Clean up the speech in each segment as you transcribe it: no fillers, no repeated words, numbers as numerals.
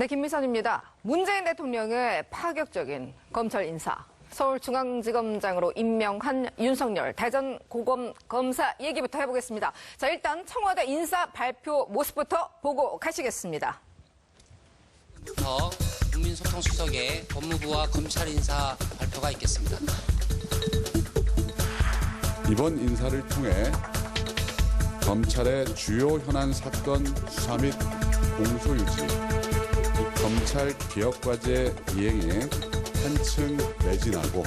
네, 김미선입니다. 문재인 대통령의 파격적인 검찰 인사, 서울중앙지검장으로 임명한 윤석열 대전고검 검사 얘기부터 해보겠습니다. 자, 일단 청와대 인사 발표 모습부터 보고 가시겠습니다. 국민소통수석의 법무부와 검찰 인사 발표가 있겠습니다. 이번 인사를 통해 검찰의 주요 현안 사건 수사 및 공소 유지, 검찰 개혁 과제 이행에 한층 매진하고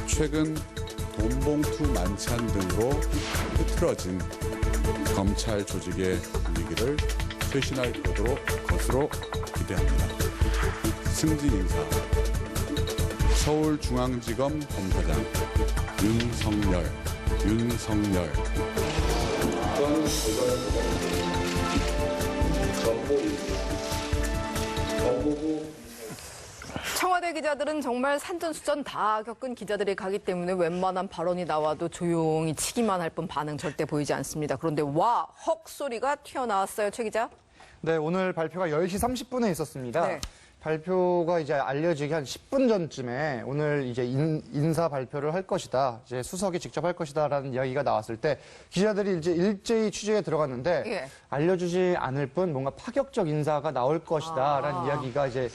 최근 돈봉투 만찬 등으로 흐트러진 검찰 조직의 분위기를 쇄신할 것으로 기대합니다. 승진 인사, 서울중앙지검 검사장 윤석열. 청와대 기자들은 정말 산전수전 다 겪은 기자들이 가기 때문에 웬만한 발언이 나와도 조용히 치기만 할 뿐 반응 절대 보이지 않습니다. 그런데 와, 헉 소리가 튀어나왔어요, 최 기자. 네, 오늘 발표가 10시 30분에 있었습니다. 네. 발표가 이제 알려지기 한 10분 전쯤에 오늘 이제 인사 발표를 할 것이다. 이제 수석이 직접 할 것이다라는 이야기가 나왔을 때 기자들이 이제 일제히 취재에 들어갔는데 예. 알려주지 않을 뿐 뭔가 파격적 인사가 나올 것이다라는 이야기가 이제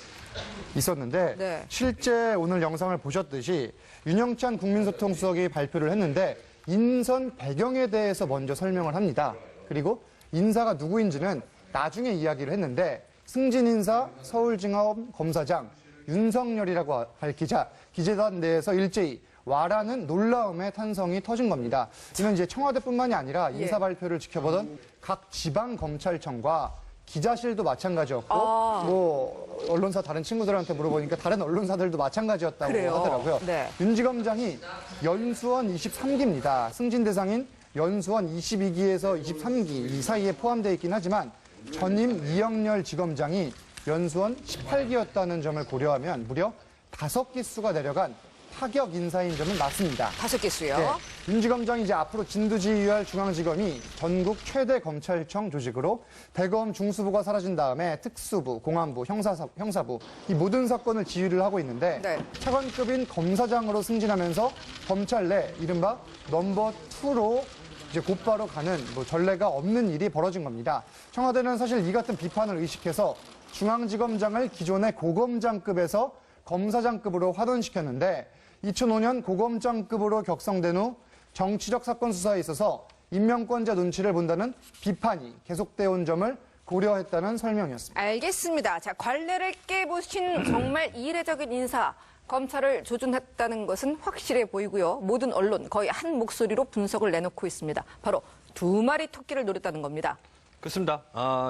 있었는데 네. 실제 오늘 영상을 보셨듯이 윤영찬 국민소통수석이 발표를 했는데 인선 배경에 대해서 먼저 설명을 합니다. 그리고 인사가 누구인지는 나중에 이야기를 했는데 승진 인사 서울중앙 검사장 윤석열이라고 밝히자 기재단 내에서 일제히 와라는 놀라움의 탄성이 터진 겁니다. 이는 이제 청와대뿐만이 아니라 인사 발표를 지켜보던 각 지방검찰청과 기자실도 마찬가지였고 뭐 언론사 다른 친구들한테 물어보니까 다른 언론사들도 마찬가지였다고 그래요? 하더라고요. 네. 윤 지검장이 연수원 23기입니다. 승진 대상인 연수원 22기에서 23기 이 사이에 포함되어 있긴 하지만 전임 이영렬 지검장이 연수원 18기였다는 점을 고려하면 무려 5기수가 내려간 파격 인사인 점은 맞습니다. 5기수요? 네, 윤 지검장이 이제 앞으로 진두지휘할 중앙지검이 전국 최대 검찰청 조직으로 대검 중수부가 사라진 다음에 특수부, 공안부, 형사부 이 모든 사건을 지휘를 하고 있는데 네. 차관급인 검사장으로 승진하면서 검찰 내 이른바 넘버 2로 이제 곧바로 가는 뭐 전례가 없는 일이 벌어진 겁니다. 청와대는 사실 이 같은 비판을 의식해서 중앙지검장을 기존의 고검장급에서 검사장급으로 하원시켰는데 2005년 고검장급으로 격상된 후 정치적 사건 수사에 있어서 임명권자 눈치를 본다는 비판이 계속되어 온 점을 고려했다는 설명이었습니다. 알겠습니다. 자, 관례를 깨부신 정말 이례적인 인사. 검찰을 조준했다는 것은 확실해 보이고요. 모든 언론 거의 한 목소리로 분석을 내놓고 있습니다. 바로 2마리 토끼를 노렸다는 겁니다. 그렇습니다.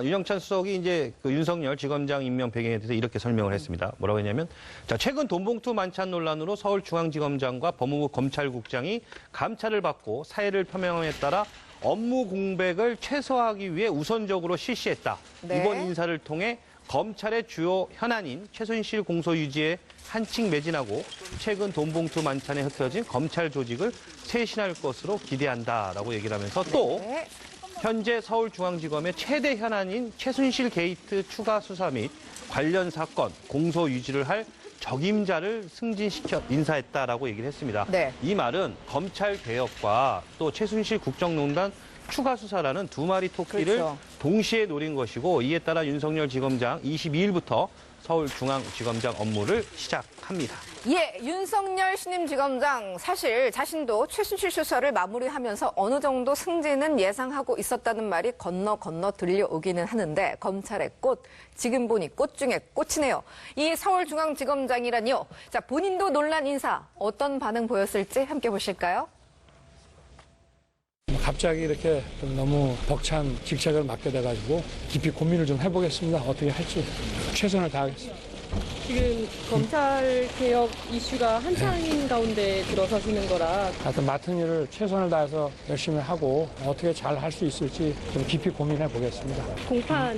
윤영찬 수석이 이제 그 윤석열 지검장 임명 배경에 대해서 이렇게 설명을 했습니다. 뭐라고 했냐면, 자, 최근 돈봉투 만찬 논란으로 서울중앙지검장과 법무부 검찰국장이 감찰을 받고 사의를 표명함에 따라 업무 공백을 최소화하기 위해 우선적으로 실시했다. 네. 이번 인사를 통해 검찰의 주요 현안인 최순실 공소 유지에 한층 매진하고 최근 돈봉투 만찬에 흩어진 검찰 조직을 쇄신할 것으로 기대한다라고 얘기를 하면서 또 네. 현재 서울중앙지검의 최대 현안인 최순실 게이트 추가 수사 및 관련 사건 공소 유지를 할 적임자를 승진시켜 인사했다라고 얘기를 했습니다. 네. 이 말은 검찰 개혁과 또 최순실 국정농단 추가 수사라는 2마리 토끼를 그렇죠. 동시에 노린 것이고 이에 따라 윤석열 지검장 22일부터 서울중앙지검장 업무를 시작합니다. 예, 윤석열 신임 지검장 사실 자신도 최순실 수사를 마무리하면서 어느 정도 승진은 예상하고 있었다는 말이 건너 들려오기는 하는데 검찰의 꽃, 지금 보니 꽃 중에 꽃이네요. 이 서울중앙지검장이라니요. 자, 본인도 논란 인사 어떤 반응 보였을지 함께 보실까요? 갑자기 이렇게 좀 너무 벅찬 직책을 맡게 돼가지고 깊이 고민을 좀 해보겠습니다. 어떻게 할지 최선을 다하겠습니다. 지금 검찰 개혁 이슈가 한창인 가운데 들어서시는 거라 하여튼 맡은 일을 최선을 다해서 열심히 하고 어떻게 잘 할 수 있을지 좀 깊이 고민해 보겠습니다. 공판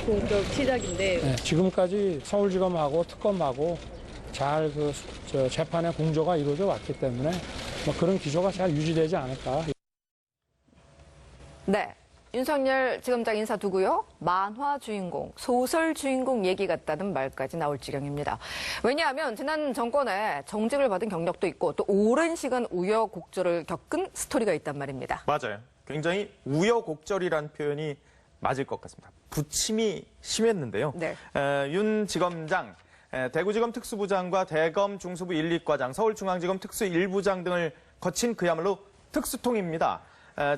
공격 시작인데 네, 지금까지 서울지검하고 특검하고 잘 재판의 공조가 이루어져 왔기 때문에 뭐 그런 기조가 잘 유지되지 않을까. 네. 윤석열 지검장 인사 두고요. 만화 주인공, 소설 주인공 얘기 같다는 말까지 나올 지경입니다. 왜냐하면 지난 정권에 정직을 받은 경력도 있고 또 오랜 시간 우여곡절을 겪은 스토리가 있단 말입니다. 맞아요. 굉장히 우여곡절이라는 표현이 맞을 것 같습니다. 부침이 심했는데요. 네. 윤 지검장, 대구지검 특수부장과 대검 중수부 1, 2과장, 서울중앙지검 특수 1부장 등을 거친 그야말로 특수통입니다.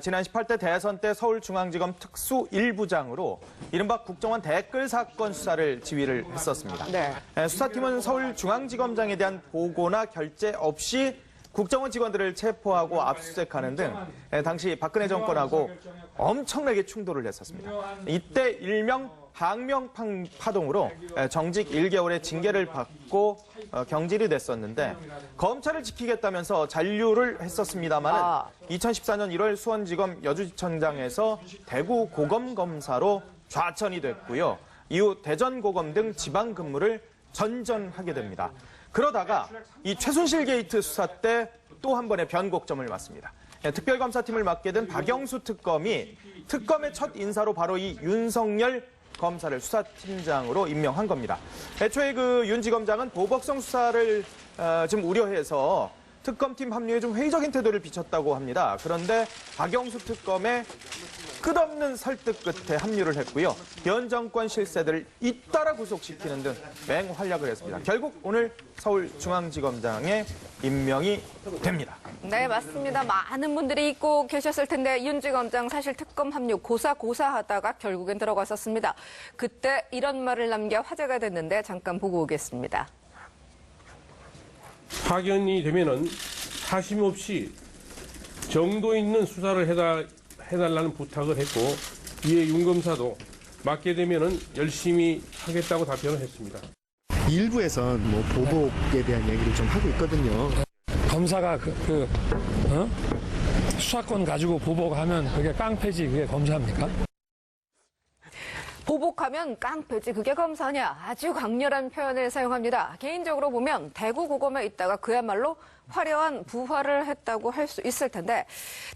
지난 18대 대선 때 서울중앙지검 특수 1부장으로 이른바 국정원 댓글 사건 수사를 지휘를 했었습니다. 네. 수사팀은 서울중앙지검장에 대한 보고나 결재 없이 국정원 직원들을 체포하고 압수수색하는 등 당시 박근혜 정권하고 엄청나게 충돌을 했었습니다. 이때 일명 항명 파동으로 정직 1개월의 징계를 받고 경질이 됐었는데 검찰을 지키겠다면서 잔류를 했었습니다만 2014년 1월 수원지검 여주지청장에서 대구 고검검사로 좌천이 됐고요. 이후 대전고검 등 지방 근무를 전전하게 됩니다. 그러다가 이 최순실 게이트 수사 때 또 한 번의 변곡점을 맞습니다. 특별검사팀을 맡게 된 박영수 특검이 특검의 첫 인사로 바로 이 윤석열 검사를 수사팀장으로 임명한 겁니다. 애초에 그 윤 지검장은 보복성 수사를 좀 우려해서 특검팀 합류에 좀 회의적인 태도를 비쳤다고 합니다. 그런데 박영수 특검의 끝없는 설득 끝에 합류를 했고요. 현 정권 실세들을 잇따라 구속시키는 등 맹활약을 했습니다. 결국 오늘 서울중앙지검장에 임명이 됩니다. 네, 맞습니다. 많은 분들이 잊고 계셨을 텐데 윤 지검장 사실 특검 합류 고사하다가 결국엔 들어갔었습니다. 그때 이런 말을 남겨 화제가 됐는데 잠깐 보고 오겠습니다. 파견이 되면은 사심 없이 정도 있는 수사를 해달라는 부탁을 했고 이에 윤 검사도 맡게 되면은 열심히 하겠다고 답변을 했습니다. 일부에선 뭐 보복에 대한 얘기를 좀 하고 있거든요. 검사가 수사권 가지고 보복하면 그게 깡패지 그게 검사입니까? 보복하면 깡패지 그게 검사냐 아주 강렬한 표현을 사용합니다. 개인적으로 보면 대구 고검에 있다가 그야말로 화려한 부활을 했다고 할 수 있을 텐데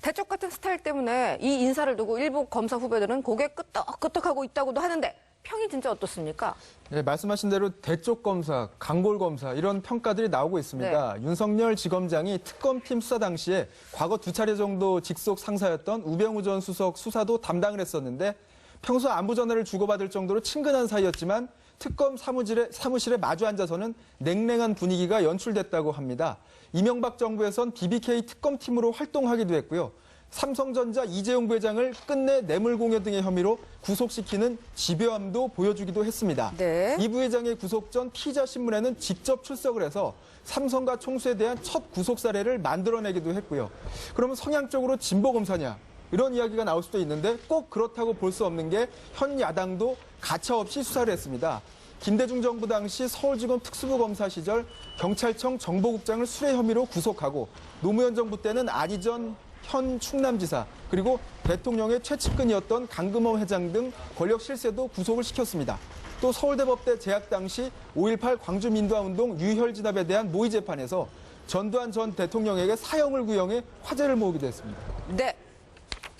대쪽 같은 스타일 때문에 이 인사를 두고 일부 검사 후배들은 고개 끄덕끄덕하고 있다고도 하는데 평이 진짜 어떻습니까? 네, 말씀하신 대로 대쪽 검사, 강골 검사 이런 평가들이 나오고 있습니다. 네. 윤석열 지검장이 특검팀 수사 당시에 과거 2차례 정도 직속 상사였던 우병우 전 수석 수사도 담당을 했었는데 평소 안부 전화를 주고받을 정도로 친근한 사이였지만 특검 사무실에 마주 앉아서는 냉랭한 분위기가 연출됐다고 합니다. 이명박 정부에선 BBK 특검팀으로 활동하기도 했고요. 삼성전자 이재용 부회장을 끝내 뇌물공여 등의 혐의로 구속시키는 집요함도 보여주기도 했습니다. 네. 이 부회장의 구속 전 피의자신문에는 직접 출석을 해서 삼성과 총수에 대한 첫 구속 사례를 만들어내기도 했고요. 그러면 성향적으로 진보 검사냐? 이런 이야기가 나올 수도 있는데 꼭 그렇다고 볼 수 없는 게 현 야당도 가차없이 수사를 했습니다. 김대중 정부 당시 서울지검 특수부 검사 시절 경찰청 정보국장을 수뢰 혐의로 구속하고 노무현 정부 때는 안희전 현 충남지사 그리고 대통령의 최측근이었던 강금호 회장 등 권력 실세도 구속을 시켰습니다. 또 서울대법대 재학 당시 5.18 광주민주화운동 유혈 진압에 대한 모의 재판에서 전두환 전 대통령에게 사형을 구형해 화제를 모으기도 했습니다. 네.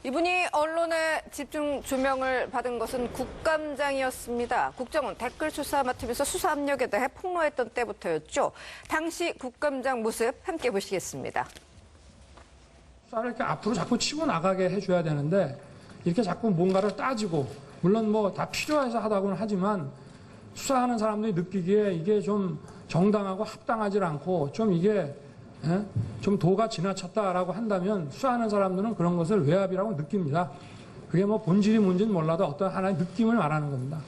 이분이 언론의 집중 조명을 받은 것은 국감장이었습니다. 국정원 댓글 수사 맡으면서 수사 압력에 대해 폭로했던 때부터였죠. 당시 국감장 모습 함께 보시겠습니다. 수사를 이렇게 앞으로 자꾸 치고 나가게 해줘야 되는데 이렇게 자꾸 뭔가를 따지고 물론 뭐 다 필요해서 하다고는 하지만 수사하는 사람들이 느끼기에 이게 좀 정당하고 합당하지 않고 좀 이게 좀 도가 지나쳤다라고 한다면 수사하는 사람들은 그런 것을 외압이라고 느낍니다. 그게 뭐 본질이 뭔지는 몰라도 어떤 하나의 느낌을 말하는 겁니다.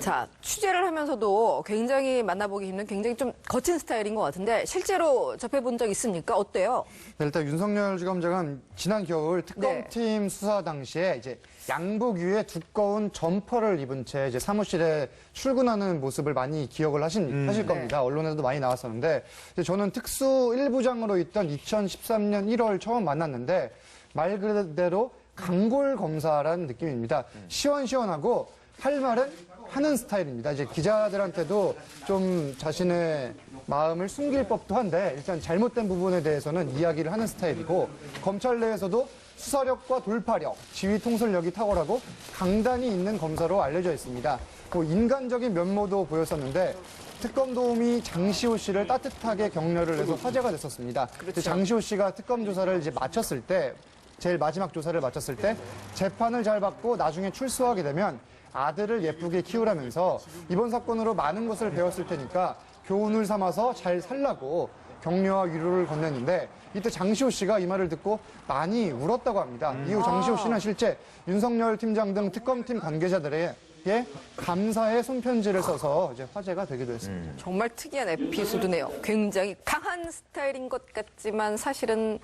자, 취재를 하면서도 굉장히 만나보기 힘든 굉장히 좀 거친 스타일인 것 같은데 실제로 접해본 적 있습니까? 어때요? 네, 일단 윤석열 지검장은 지난 겨울 특검팀 수사 당시에 이제 양복 위에 두꺼운 점퍼를 입은 채 이제 사무실에 출근하는 모습을 많이 기억을 하실 겁니다. 언론에서도 많이 나왔었는데 저는 특수 1부장으로 있던 2013년 1월 처음 만났는데 말 그대로 강골 검사라는 느낌입니다. 시원시원하고 할 말은 하는 스타일입니다. 이제 기자들한테도 좀 자신의 마음을 숨길 법도 한데 일단 잘못된 부분에 대해서는 이야기를 하는 스타일이고 검찰 내에서도 수사력과 돌파력, 지휘 통솔력이 탁월하고 강단이 있는 검사로 알려져 있습니다. 인간적인 면모도 보였었는데 특검 도우미 장시호 씨를 따뜻하게 격려를 해서 화제가 됐었습니다. 그렇죠. 장시호 씨가 특검 조사를 이제 마쳤을 때, 제일 마지막 조사를 마쳤을 때 재판을 잘 받고 나중에 출소하게 되면 아들을 예쁘게 키우라면서 이번 사건으로 많은 것을 배웠을 테니까 교훈을 삼아서 잘 살라고 격려와 위로를 건넸는데 이때 장시호 씨가 이 말을 듣고 많이 울었다고 합니다. 이후 장시호 씨는 실제 윤석열 팀장 등 특검팀 관계자들에게 감사의 손편지를 써서 이제 화제가 되기도 했습니다. 정말 특이한 에피소드네요. 굉장히 강한 스타일인 것 같지만 사실은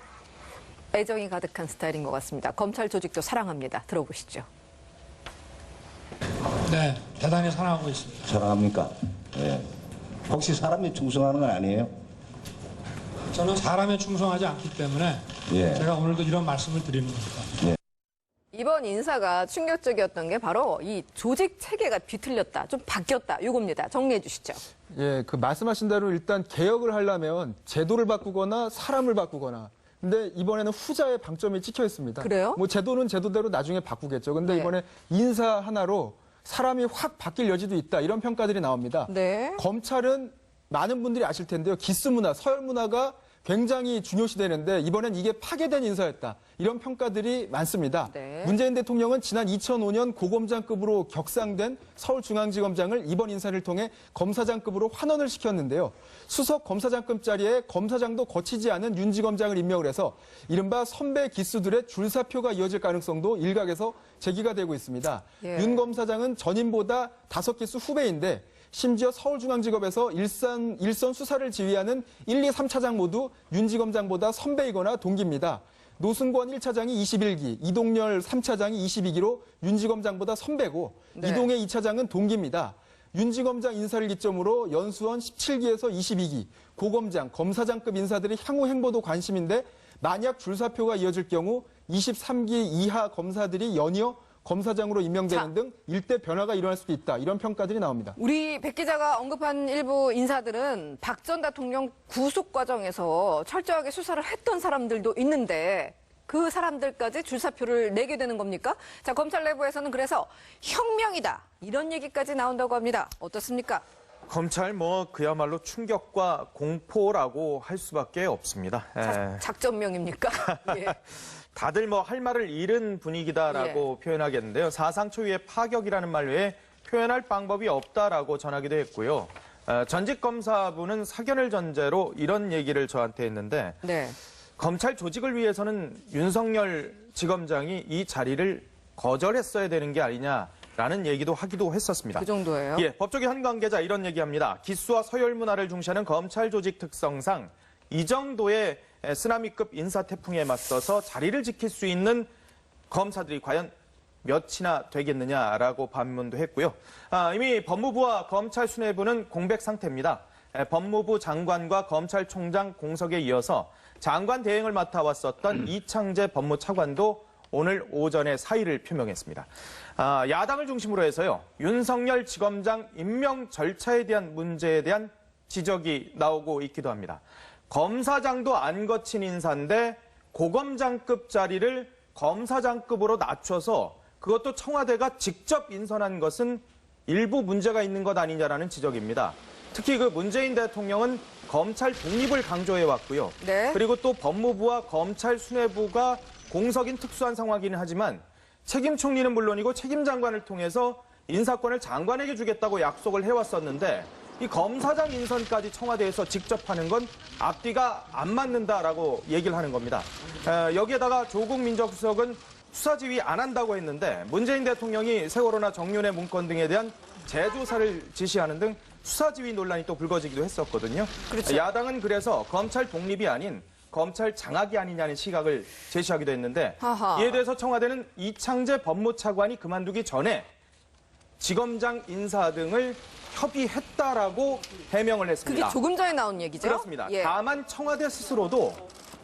애정이 가득한 스타일인 것 같습니다. 검찰 조직도 사랑합니다. 들어보시죠. 네, 대단히 사랑하고 있습니다. 사랑합니까? 네. 혹시 사람이 충성하는 건 아니에요? 저는 사람에 충성하지 않기 때문에 예. 제가 오늘도 이런 말씀을 드리는 겁니다. 이번 인사가 충격적이었던 게 바로 이 조직 체계가 뒤틀렸다, 좀 바뀌었다, 이겁니다. 정리해 주시죠. 예, 그 말씀하신 대로 일단 개혁을 하려면 제도를 바꾸거나 사람을 바꾸거나. 근데 이번에는 후자의 방점이 찍혀 있습니다. 그래요? 뭐 제도는 제도대로 나중에 바꾸겠죠. 근데 네. 이번에 인사 하나로 사람이 확 바뀔 여지도 있다. 이런 평가들이 나옵니다. 네. 검찰은 많은 분들이 아실 텐데요. 기스 문화, 서열 문화가 굉장히 중요시 되는데 이번엔 이게 파괴된 인사였다. 이런 평가들이 많습니다. 네. 문재인 대통령은 지난 2005년 고검장급으로 격상된 서울중앙지검장을 이번 인사를 통해 검사장급으로 환원을 시켰는데요. 수석 검사장급 자리에 검사장도 거치지 않은 윤 지검장을 임명을 해서 이른바 선배 기수들의 줄사표가 이어질 가능성도 일각에서 제기가 되고 있습니다. 예. 윤 검사장은 전임보다 5기수 후배인데 심지어 서울중앙지검에서 일선 수사를 지휘하는 1, 2, 3차장 모두 윤 지검장보다 선배이거나 동기입니다. 노승권 1차장이 21기, 이동열 3차장이 22기로 윤 지검장보다 선배고 네. 이동해 2차장은 동기입니다. 윤 지검장 인사를 기점으로 연수원 17기에서 22기, 고검장, 검사장급 인사들의 향후 행보도 관심인데 만약 줄사표가 이어질 경우 23기 이하 검사들이 연이어 검사장으로 임명되는 등 일대 변화가 일어날 수도 있다. 이런 평가들이 나옵니다. 우리 백 기자가 언급한 일부 인사들은 박 전 대통령 구속 과정에서 철저하게 수사를 했던 사람들도 있는데 그 사람들까지 줄사표를 내게 되는 겁니까? 자, 검찰 내부에서는 그래서 혁명이다. 이런 얘기까지 나온다고 합니다. 어떻습니까? 검찰 그야말로 충격과 공포라고 할 수밖에 없습니다. 작전명입니까? 예. 다들 할 말을 잃은 분위기다라고 표현하겠는데요. 사상 초유의 파격이라는 말 외에 표현할 방법이 없다라고 전하기도 했고요. 전직 검사부는 사견을 전제로 이런 얘기를 저한테 했는데 네. 검찰 조직을 위해서는 윤석열 지검장이 이 자리를 거절했어야 되는 게 아니냐라는 얘기도 하기도 했었습니다. 그 정도예요? 예, 법조계 한 관계자 이런 얘기합니다. 기수와 서열 문화를 중시하는 검찰 조직 특성상 이 정도의 쓰나미급 인사 태풍에 맞서서 자리를 지킬 수 있는 검사들이 과연 몇이나 되겠느냐라고 반문도 했고요. 이미 법무부와 검찰 수뇌부는 공백 상태입니다. 법무부 장관과 검찰총장 공석에 이어서 장관 대행을 맡아왔었던 이창재 법무차관도 오늘 오전에 사의를 표명했습니다. 야당을 중심으로 해서요. 윤석열 지검장 임명 절차에 대한 문제에 대한 지적이 나오고 있기도 합니다. 검사장도 안 거친 인사인데 고검장급 자리를 검사장급으로 낮춰서 그것도 청와대가 직접 인선한 것은 일부 문제가 있는 것 아니냐라는 지적입니다. 특히 그 문재인 대통령은 검찰 독립을 강조해왔고요. 네. 그리고 또 법무부와 검찰 수뇌부가 공석인 특수한 상황이긴 하지만 책임 총리는 물론이고 책임 장관을 통해서 인사권을 장관에게 주겠다고 약속을 해왔었는데 이 검사장 인선까지 청와대에서 직접 하는 건 앞뒤가 안 맞는다라고 얘기를 하는 겁니다. 여기에다가 조국 민정수석은 수사지휘 안 한다고 했는데 문재인 대통령이 세월호나 정윤회 문건 등에 대한 재조사를 지시하는 등 수사지휘 논란이 또 불거지기도 했었거든요. 그렇죠. 야당은 그래서 검찰 독립이 아닌 검찰 장악이 아니냐는 시각을 제시하기도 했는데 하하. 이에 대해서 청와대는 이창재 법무차관이 그만두기 전에 지검장 인사 등을 협의했다라고 해명을 했습니다. 그게 조금 전에 나온 얘기죠? 그렇습니다. 예. 다만 청와대 스스로도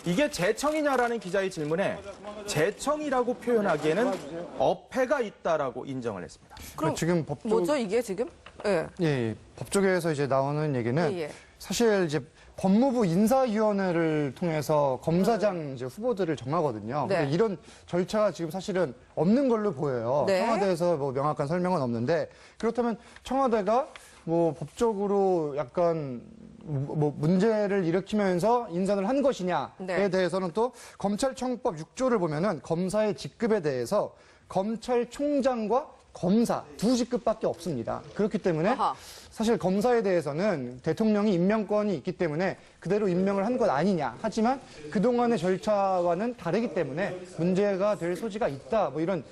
이게 재청이냐라는 기자의 질문에 재청이라고 표현하기에는 어폐가 있다라고 인정을 했습니다. 그럼 지금 뭐죠 이게 지금? 예. 예, 법조계에서 이제 나오는 얘기는 예. 사실 이제 법무부 인사위원회를 통해서 검사장 이제 후보들을 정하거든요. 네. 근데 이런 절차가 지금 사실은 없는 걸로 보여요. 네. 청와대에서 뭐 명확한 설명은 없는데 그렇다면 청와대가 뭐 법적으로 약간 뭐 문제를 일으키면서 인선을 한 것이냐에 네. 대해서는 또 검찰청법 6조를 보면은 검사의 직급에 대해서 검찰총장과 검사 두 직급밖에 없습니다. 그렇기 때문에 아하. 사실 검사에 대해서는 대통령이 임명권이 있기 때문에 그대로 임명을 한 것 아니냐. 하지만 그동안의 절차와는 다르기 때문에 문제가 될 소지가 있다. 뭐 이런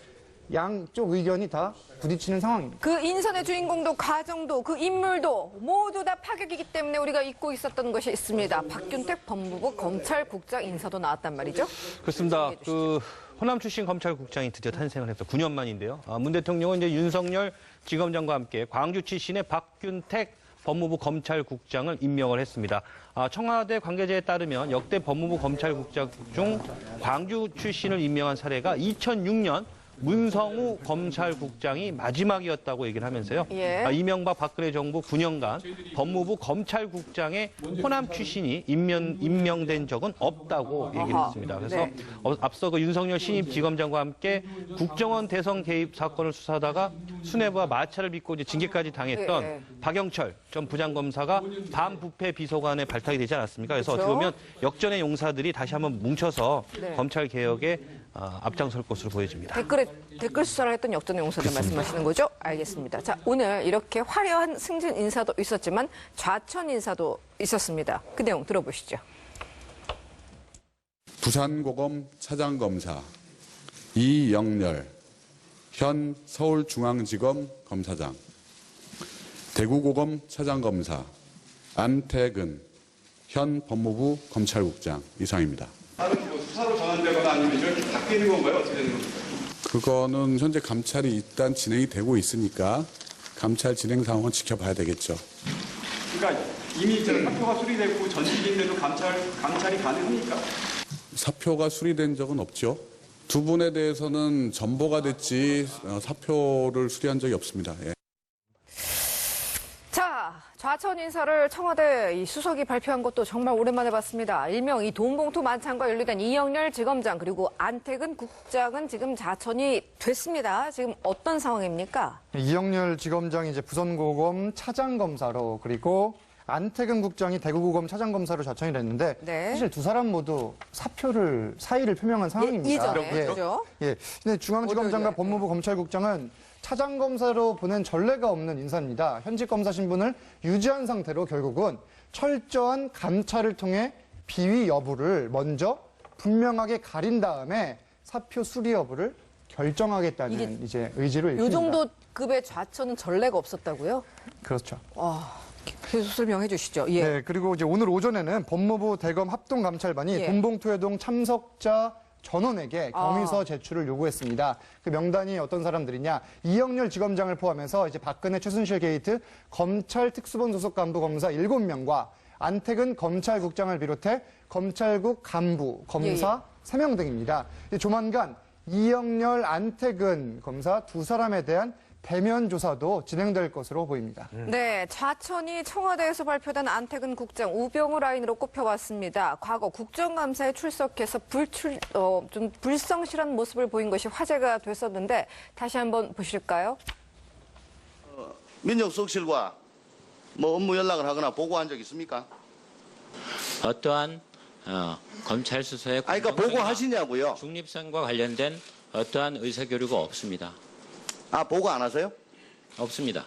양쪽 의견이 다 부딪히는 상황입니다. 그 인선의 주인공도 과정도 그 인물도 모두 다 파격이기 때문에 우리가 잊고 있었던 것이 있습니다. 박균택 법무부 검찰국장 인사도 나왔단 말이죠. 그렇습니다. 그 호남 출신 검찰국장이 드디어 탄생을 해서 9년 만인데요. 문 대통령은 이제 윤석열 지검장과 함께 광주 출신의 박균택 법무부 검찰국장을 임명을 했습니다. 청와대 관계자에 따르면 역대 법무부 검찰국장 중 광주 출신을 임명한 사례가 2006년 문성우 검찰국장이 마지막이었다고 얘기를 하면서요. 예. 이명박 박근혜 정부 9년간 법무부 검찰국장의 호남 출신이 임명된 적은 없다고 얘기를 아하. 했습니다. 그래서 네. 앞서 그 윤석열 신임 지검장과 함께 국정원 대선 개입 사건을 수사하다가 수뇌부와 마찰을 빚고 이제 징계까지 당했던 예. 박영철 전 부장검사가 반부패 비서관에 발탁이 되지 않았습니까? 그래서 그렇죠. 어떻게 보면 역전의 용사들이 다시 한번 뭉쳐서 네. 검찰 개혁에 앞장설 것으로 보여집니다. 댓글 수사를 했던 역전의 용사들 말씀하시는 거죠? 알겠습니다. 자, 오늘 이렇게 화려한 승진 인사도 있었지만 좌천 인사도 있었습니다. 그 내용 들어보시죠. 부산고검 차장검사 이영렬 현 서울중앙지검 검사장, 대구고검 차장검사 안태근 현 법무부 검찰국장 이상입니다. 다른 뭐 수사로 전환되거나 아니면 이렇게 바뀌는 건가요? 어떻게 되는 건가요? 그거는 현재 감찰이 일단 진행이 되고 있으니까 감찰 진행 상황은 지켜봐야 되겠죠. 그러니까 이미 사표가 수리되고 전직인데도 감찰이 가능합니까? 사표가 수리된 적은 없죠. 두 분에 대해서는 전보가 됐지 사표를 수리한 적이 없습니다. 예. 자, 좌천 인사를 청와대 이 수석이 발표한 것도 정말 오랜만에 봤습니다. 일명 이 돈봉투 만찬과 연루된 이영렬 지검장 그리고 안태근 국장은 지금 좌천이 됐습니다. 지금 어떤 상황입니까? 이영렬 지검장이 이제 부산고검 차장검사로 그리고 안태근 국장이 대구고검 차장검사로 좌천이 됐는데 네. 사실 두 사람 모두 사의를 표명한 상황입니다. 이전에 그렇죠. 예. 근데 중앙지검장과 월요일에. 법무부 검찰국장은 차장검사로 보낸 전례가 없는 인사입니다. 현직 검사 신분을 유지한 상태로 결국은 철저한 감찰을 통해 비위 여부를 먼저 분명하게 가린 다음에 사표 수리 여부를 결정하겠다는 이제 의지로 이 읽힙니다. 정도 급의 좌천은 전례가 없었다고요? 그렇죠. 계속 설명해 주시죠. 예. 네, 그리고 이제 오늘 오전에는 법무부 대검 합동감찰반이 예. 돈봉투회동 참석자 전원에게 경위서 제출을 요구했습니다. 그 명단이 어떤 사람들이냐? 이영렬 지검장을 포함해서 이제 박근혜 최순실 게이트 검찰 특수본 소속 간부 검사 7명과 안태근 검찰국장을 비롯해 검찰국 간부 검사 3명 등입니다. 조만간 이영렬, 안태근 검사 두 사람에 대한 대면 조사도 진행될 것으로 보입니다. 네, 좌천이 청와대에서 발표된 안태근 국장 우병우 라인으로 꼽혀왔습니다. 과거 국정감사에 출석해서 좀 불성실한 모습을 보인 것이 화제가 됐었는데 다시 한번 보실까요? 민정수석실과 뭐 업무 연락을 하거나 보고한 적 있습니까? 어떠한 검찰 수사의 그러니까 보고하시냐고요? 중립성과 관련된 어떠한 의사교류가 없습니다. 보고 안 하세요? 없습니다.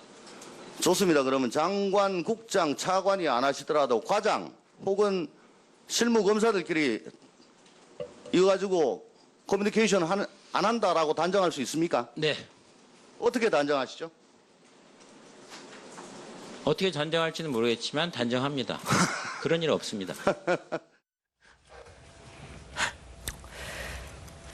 좋습니다. 그러면 장관, 국장, 차관이 안 하시더라도 과장 혹은 실무검사들끼리 이거 가지고 커뮤니케이션 안 한다라고 단정할 수 있습니까? 네. 어떻게 단정하시죠? 어떻게 단정할지는 모르겠지만 단정합니다. 그런 일 없습니다.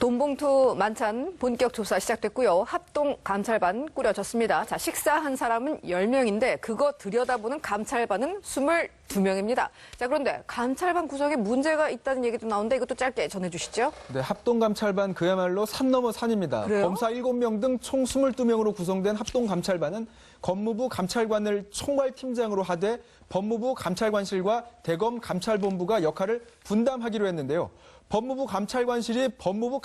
돈봉투 만찬 본격 조사 시작됐고요. 합동 감찰반 꾸려졌습니다. 자, 식사한 사람은 10명인데 그거 들여다보는 감찰반은 22명입니다. 자, 그런데 감찰반 구성에 문제가 있다는 얘기도 나오는데 이것도 짧게 전해주시죠. 네, 합동감찰반 그야말로 산 넘어 산입니다. 그래요? 검사 7명 등 총 22명으로 구성된 합동감찰반은 법무부 감찰관을 총괄팀장으로 하되 법무부 감찰관실과 대검 감찰본부가 역할을 분담하기로 했는데요. 법무부 감찰관실이 법무부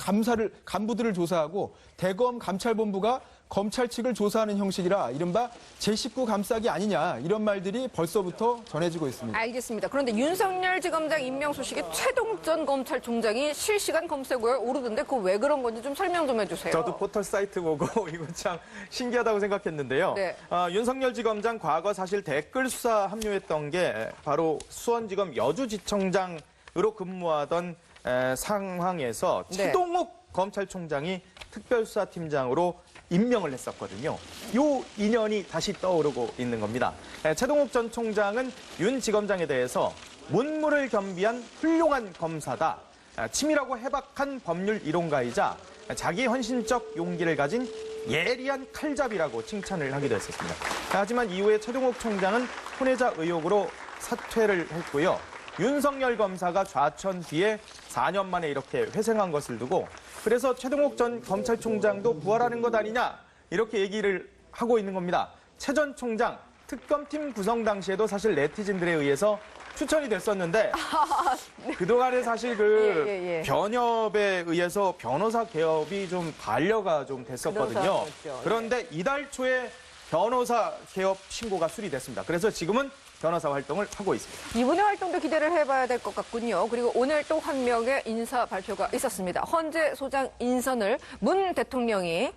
간부들을 조사하고 대검 감찰본부가 검찰 측을 조사하는 형식이라 이른바 제19 감싸기 아니냐 이런 말들이 벌써부터 전해지고 있습니다. 알겠습니다. 그런데 윤석열 지검장 임명 소식에 최동전 검찰총장이 실시간 검색어에 오르던데 그거 왜 그런 건지 좀 설명 좀 해주세요. 저도 포털 사이트 보고 이거 참 신기하다고 생각했는데요. 네. 윤석열 지검장 과거 사실 댓글 수사 합류했던 게 바로 수원지검 여주지청장으로 근무하던 상황에서 네. 최동욱 검찰총장이 특별수사팀장으로 임명을 했었거든요. 이 인연이 다시 떠오르고 있는 겁니다. 최동욱 전 총장은 윤 지검장에 대해서 문무를 겸비한 훌륭한 검사다. 치밀하고 해박한 법률 이론가이자 자기 헌신적 용기를 가진 예리한 칼잡이라고 칭찬을 하기도 했었습니다. 하지만 이후에 최동욱 총장은 혼외자 의혹으로 사퇴를 했고요. 윤석열 검사가 좌천 뒤에 4년 만에 이렇게 회생한 것을 두고 그래서 최동욱 전 검찰총장도 부활하는 것 아니냐 이렇게 얘기를 하고 있는 겁니다. 최 전 총장 특검팀 구성 당시에도 사실 네티즌들에 의해서 추천이 됐었는데 그동안에 사실 변협에 의해서 변호사 개업이 좀 반려가 좀 됐었거든요. 그런데 이달 초에 변호사 개업 신고가 수리됐습니다. 그래서 지금은 변호사 활동을 하고 있습니다. 이분의 활동도 기대를 해봐야 될 것 같군요. 그리고 오늘 또 한 명의 인사 발표가 있었습니다. 헌재 소장 인선을 문 대통령이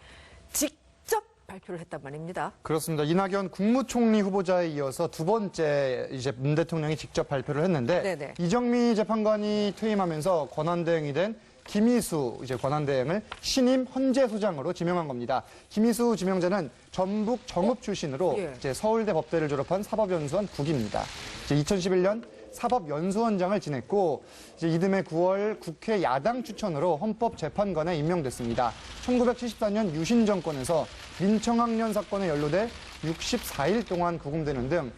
직접 발표를 했단 말입니다. 그렇습니다. 이낙연 국무총리 후보자에 이어서 두 번째 이제 문 대통령이 직접 발표를 했는데 네네. 이정미 재판관이 퇴임하면서 권한대행이 된 김희수 이제 권한대행을 신임 헌재소장으로 지명한 겁니다. 김희수 지명자는 전북 정읍 출신으로 이제 서울대 법대를 졸업한 사법연수원 국입니다. 이제 2011년 사법연수원장을 지냈고 이제 이듬해 9월 국회 야당 추천으로 헌법재판관에 임명됐습니다. 1974년 유신 정권에서 민청학년 사건에 연루돼 64일 동안 구금되는 등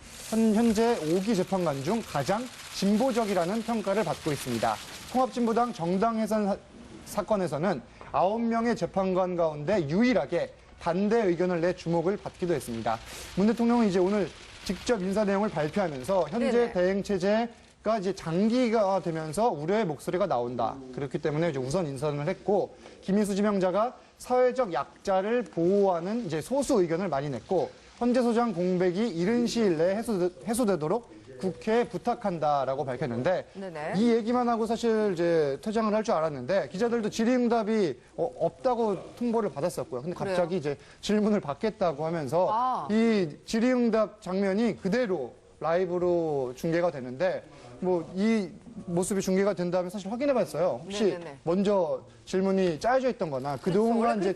현재 5기 재판관 중 가장 진보적이라는 평가를 받고 있습니다. 통합진보당 정당 해산 사건에서는 9명의 재판관 가운데 유일하게 반대 의견을 내 주목을 받기도 했습니다. 문 대통령은 이제 오늘 직접 인사 내용을 발표하면서 현재 대행 체제가 이제 장기가 되면서 우려의 목소리가 나온다. 그렇기 때문에 이제 우선 인선을 했고 김희수 지명자가 사회적 약자를 보호하는 이제 소수 의견을 많이 냈고 헌재소장 공백이 이른 시일 내에 해소되도록 국회에 부탁한다라고 밝혔는데 이 얘기만 하고 사실 이제 퇴장을 할 줄 알았는데 기자들도 질의응답이 없다고 통보를 받았었고요. 근데 갑자기 이제 질문을 받겠다고 하면서 이 질의응답 장면이 그대로 라이브로 중계가 되는데 뭐 이 모습이 중계가 된다면 사실 확인해봤어요. 혹시 먼저 질문이 짜여져 있던 거나 그동안 이제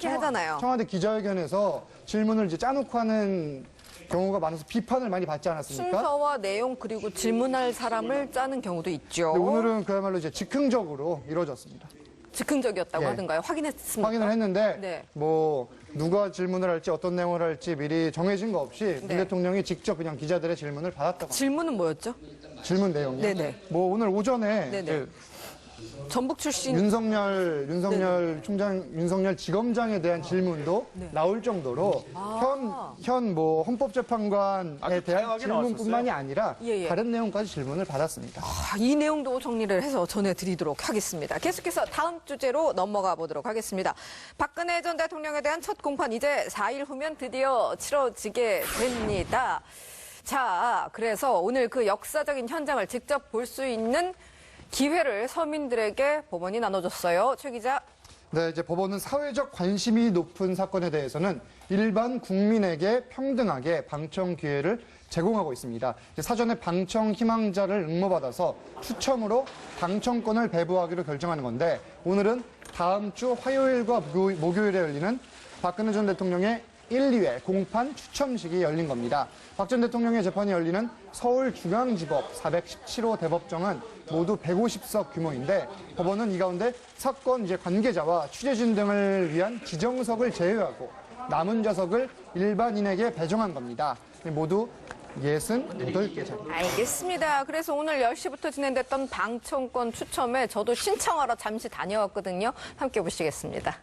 청와대 기자회견에서 질문을 이제 짜놓고 하는 경우가 많아서 비판을 많이 받지 않았습니까? 순서와 내용 그리고 질문할 사람을 짜는 경우도 있죠. 오늘은 그야말로 이제 즉흥적으로 이루어졌습니다. 즉흥적이었다고 하던가요? 확인했습니까? 확인을 했는데 뭐 누가 질문을 할지 어떤 내용을 할지 미리 정해진 거 없이 문 대통령이 직접 그냥 기자들의 질문을 받았다고. 질문은 뭐였죠? 질문 내용이요? 뭐 오늘 오전에 전북 출신 윤석열 지검장에 대한 질문도 나올 정도로 현 뭐 헌법재판관에 대한 질문뿐만이 아니라 다른 내용까지 질문을 받았습니다. 이 내용도 정리를 해서 전해드리도록 하겠습니다. 계속해서 다음 주제로 넘어가 보도록 하겠습니다. 박근혜 전 대통령에 대한 첫 공판 이제 4일 후면 드디어 치러지게 됩니다. 자, 그래서 오늘 그 역사적인 현장을 직접 볼 수 있는 기회를 서민들에게 법원이 나눠줬어요. 최 기자. 네, 이제 법원은 사회적 관심이 높은 사건에 대해서는 일반 국민에게 평등하게 방청 기회를 제공하고 있습니다. 사전에 방청 희망자를 응모받아서 추첨으로 방청권을 배부하기로 결정하는 건데 오늘은 다음 주 화요일과 목요일에 열리는 박근혜 전 대통령의 1, 2회 공판 추첨식이 열린 겁니다. 박 전 대통령의 재판이 열리는 서울중앙지법 417호 대법정은 모두 150석 규모인데 법원은 이 가운데 사건 관계자와 취재진 등을 위한 지정석을 제외하고 남은 좌석을 일반인에게 배정한 겁니다. 모두 68개 자리. 알겠습니다. 그래서 오늘 10시부터 진행됐던 방청권 추첨에 저도 신청하러 잠시 다녀왔거든요. 함께 보시겠습니다.